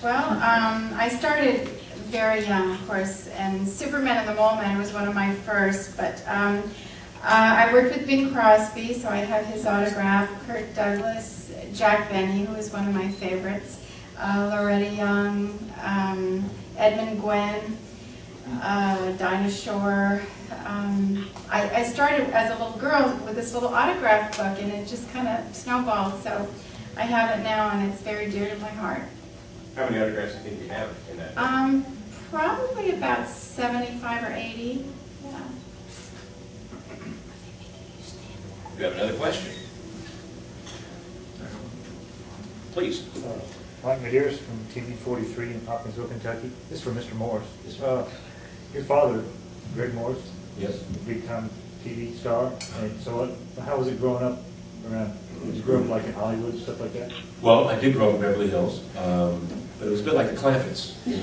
Well, I started very young, of course, and Superman and the Mole Man was one of my first, but I worked with Bing Crosby, so I have his autograph, Kirk Douglas, Jack Benny, who was one of my favorites, Loretta Young, Edmund Gwenn, Dinah Shore. I started as a little girl with this little autograph book, and it just kind of snowballed, so I have it now, and it's very dear to my heart. How many autographs do you think you have in that? Probably about 75 or 80. Yeah. You have another question? Please. Mike Medeiros from TV 43 in Hopkinsville, Kentucky. This is for Mr. Morris. Your father, Greg Morris, yes, big-time TV star. And so, how was it growing up around? Did you grow up like in Hollywood and stuff like that? Well, I did grow up in Beverly Hills, but it was a bit like the Clampetts. In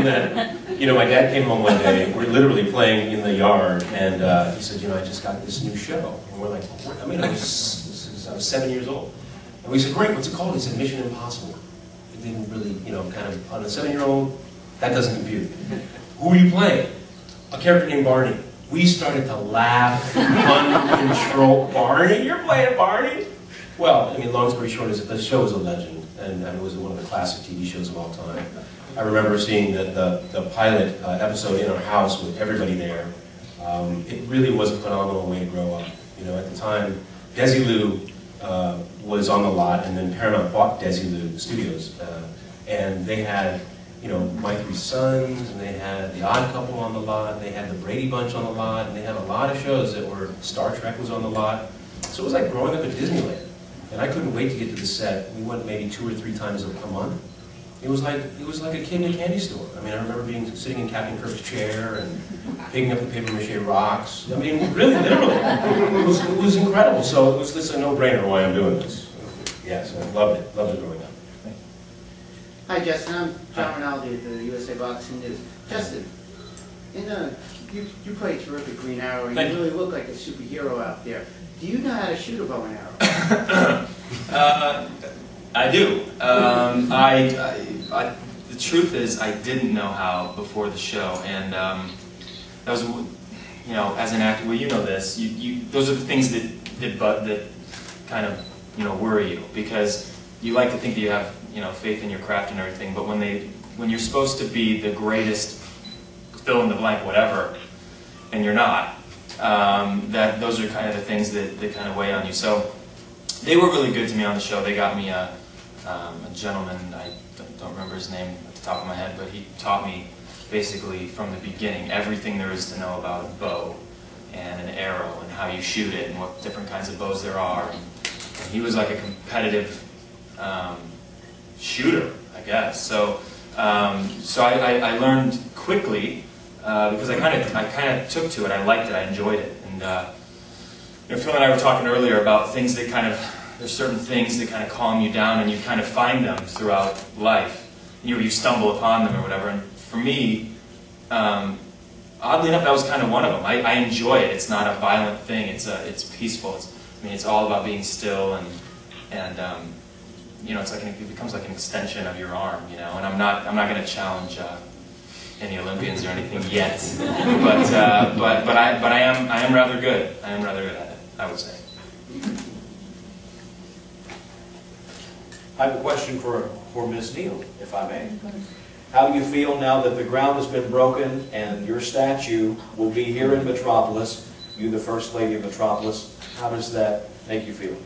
that, you know, my dad came home one day. We're literally playing in the yard, and he said, "You know, I just got this new show." And we're like, I mean, I was 7 years old. And we said, "Great, what's it called?" He said, "Mission Impossible." It didn't really, you know, kind of, on a 7-year-old, that doesn't compute. Who are you playing? A character named Barney. We started to laugh uncontrolled. Barney? You're playing Barney? Well, I mean, long story short is that the show is a legend, and it was one of the classic TV shows of all time. I remember seeing the pilot episode in our house with everybody there. It really was a phenomenal way to grow up. You know, at the time, Desilu was on the lot, and then Paramount bought Desilu Studios, and they had, you know, My Three Sons, and they had The Odd Couple on the lot, and they had The Brady Bunch on the lot, and they had a lot of shows that were, Star Trek was on the lot. So it was like growing up at Disneyland. And I couldn't wait to get to the set. We went maybe 2 or 3 times a month. It was like a kid in a candy store. I mean, I remember sitting in Captain Kirk's chair and picking up the papier-mâché rocks. I mean, really, literally. It was incredible. So it was just a no-brainer why I'm doing this. Yes, I loved it. Loved it growing up. Hi, Justin. I'm John Rinaldi at the USA Boxing News. Justin, you play terrific Green Arrow, and you really look like a superhero out there. Do you know how to shoot a bow and arrow? I do. The truth is, I didn't know how before the show, and that was, you know, as an actor. Well, you know this. Those are the things that kind of, you know, worry you, because you like to think that you have, you know, faith in your craft and everything, but when you're supposed to be the greatest, fill in the blank, whatever, and you're not, those are kind of the things that kind of weigh on you. So they were really good to me on the show. They got me a gentleman, I don't remember his name at the top of my head, but he taught me basically from the beginning everything there is to know about a bow and an arrow and how you shoot it and what different kinds of bows there are. And he was like a competitive shooter, I guess. So I learned quickly because I kind of took to it. I liked it. I enjoyed it. And you know, Phil and I were talking earlier about things that kind of, there's certain things that kind of calm you down, and you kind of find them throughout life. You stumble upon them or whatever. And for me, oddly enough, that was kind of one of them. I enjoy it. It's not a violent thing. It's peaceful. I mean, it's all about being still and you know, it's like it becomes like an extension of your arm, you know. And I'm not going to challenge any Olympians or anything yet, but I am rather good. I am rather good at it, I would say. I have a question for Ms. Neill, if I may. How do you feel now that the ground has been broken and your statue will be here in Metropolis, you the First Lady of Metropolis? How does that make you feel?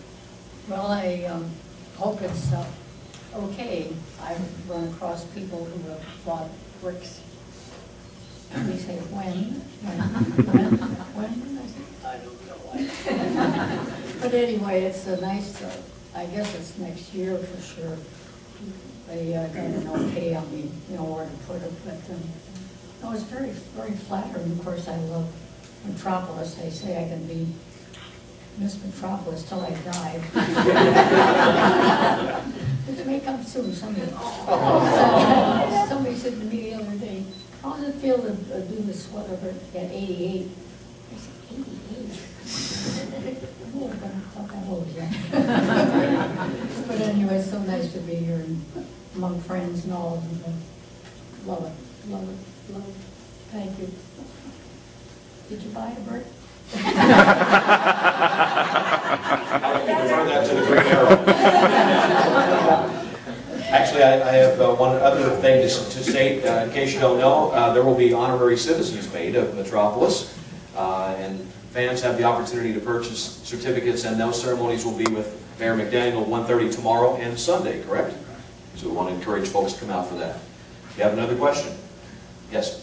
Well, I hope it's okay. I've run across people who have bought bricks. And they say, when? I don't know why. But anyway, it's a nice, I guess it's next year for sure. They got an okay on me, you know, where to put it. But no, it's very, very flattering. Of course, I love Metropolis. They say I can be Miss Metropolis till I die. It may come soon. Somebody said to me the other day, how does it feel to do this whatever at 88? I said, 88? Oh, but I thought that old, yeah. But anyway, it's so nice to be here and among friends and all. And, love it, love it, love it. Thank you. Did you buy a bird? How can you prefer that to the Green Arrow? Actually, I have one other thing to state, in case you don't know. There will be honorary citizens made of Metropolis, and fans have the opportunity to purchase certificates, and those ceremonies will be with Mayor McDaniel 1:30 tomorrow and Sunday, correct? So we want to encourage folks to come out for that. You have another question? Yes?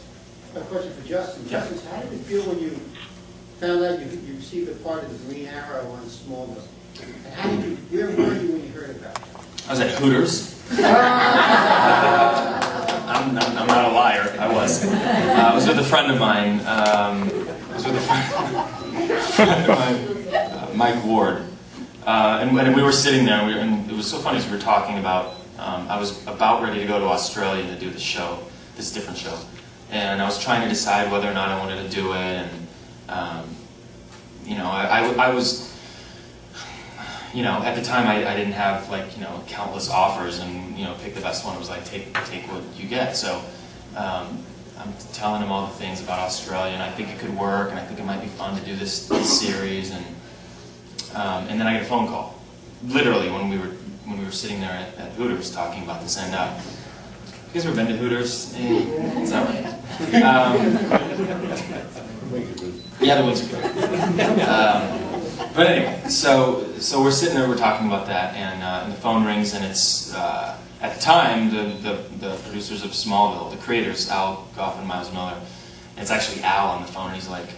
A question for Justin. Yeah. Justin, how did it feel when you found out you received a part of the Green Arrow on Smallville? And how did you, where were you when you heard about it? I was at Hooters. I'm not a liar. I was. I was with a friend of mine. Mike Ward. And we were sitting there, and it was so funny as we were talking about. I was about ready to go to Australia to do the show, this different show, and I was trying to decide whether or not I wanted to do it. And you know, I was. You know, at the time I didn't have like, you know, countless offers and, you know, pick the best one. It was like, take what you get. So I'm telling him all the things about Australia, and I think it could work, and I think it might be fun to do this series. And then I get a phone call, literally when we were sitting there at Hooters talking about this. And you guys ever been to Hooters? It's not right. Yeah, the wings are good. But anyway, so we're sitting there, we're talking about that, and the phone rings, and it's at the time the producers of Smallville, the creators, Al Goff and Miles Miller. And it's actually Al on the phone, and he's like,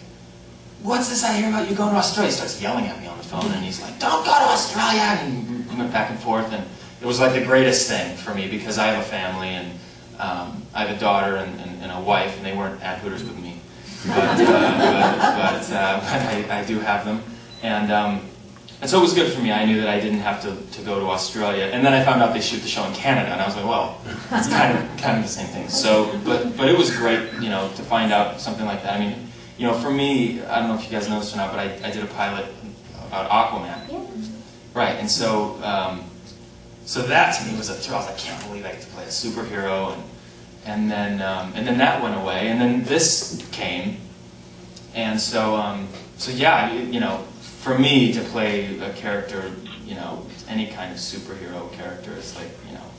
"What's this I hear about you going to Australia?" He starts yelling at me on the phone, and he's like, "Don't go to Australia!" And we went back and forth, and it was like the greatest thing for me because I have a family, and I have a daughter and a wife, and they weren't at Hooters with me, but I do have them. And so it was good for me. I knew that I didn't have to go to Australia. And then I found out they shoot the show in Canada, and I was like, well, it's kind of the same thing. So, but it was great, you know, to find out something like that. I mean, you know, for me, I don't know if you guys know this or not, but I did a pilot about Aquaman. Yeah. Right, and so that to me was a thrill. I was like, I can't believe I get to play a superhero. And then that went away, and then this came, and so yeah, you know. For me to play a character, you know, any kind of superhero character is like, you know,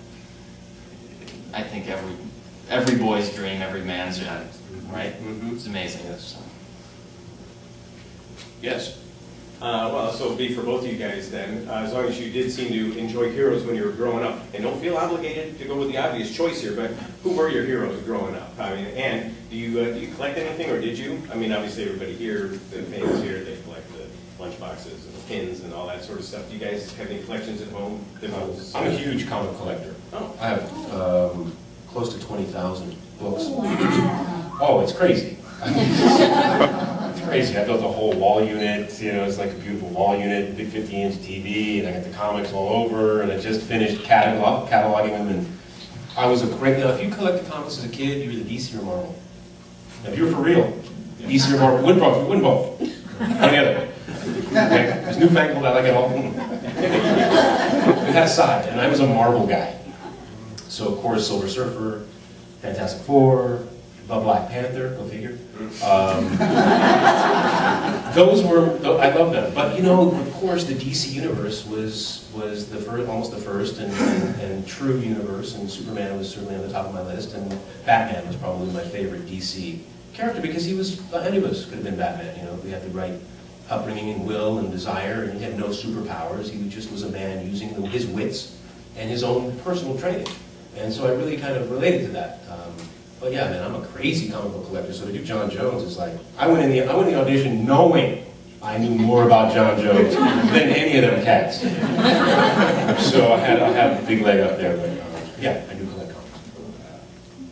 I think every boy's dream, every man's dream, right? Mm-hmm. It's amazing. Yes. So. Yes. Well, this will be for both of you guys then. As long as you did seem to enjoy heroes when you were growing up, and don't feel obligated to go with the obvious choice here, but who were your heroes growing up? I mean, and do you collect anything, or did you? I mean, obviously everybody here, the fans here, they collect the lunchboxes and pins and all that sort of stuff. Do you guys have any collections at home? I'm a huge comic collector. Oh. I have close to 20,000 books. Wow. Oh, it's crazy. It's crazy. I built a whole wall unit. You know, it's like a beautiful wall unit, big 50-inch TV, and I got the comics all over, and I just finished cataloging them. And I was a great. Now, if you collected comics as a kid, you were the DC or Marvel. Now, if you were for real, DC or Marvel, win both. One or the other. Okay, it's newfangled, I like it all. We had a side, and I was a Marvel guy. So, of course, Silver Surfer, Fantastic Four, the Black Panther, go figure. Those were, I love them. But, you know, of course, the DC universe was the first, almost the first and true universe, and Superman was certainly on the top of my list, and Batman was probably my favorite DC character because he was, any of us could have been Batman, you know, we had the right upbringing and will and desire, and he had no superpowers. He just was a man using his wits and his own personal training. And so I really kind of related to that. But yeah, man, I'm a crazy comic book collector, so to do John Jones is like, I went in the audition knowing I knew more about John Jones than any of them cats. So I have a big leg up there, but yeah, I do collect comics.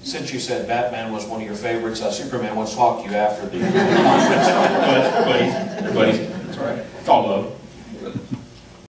Since you said Batman was one of your favorites, Superman wants to talk to you after the Buddies. It's all right. It's all love.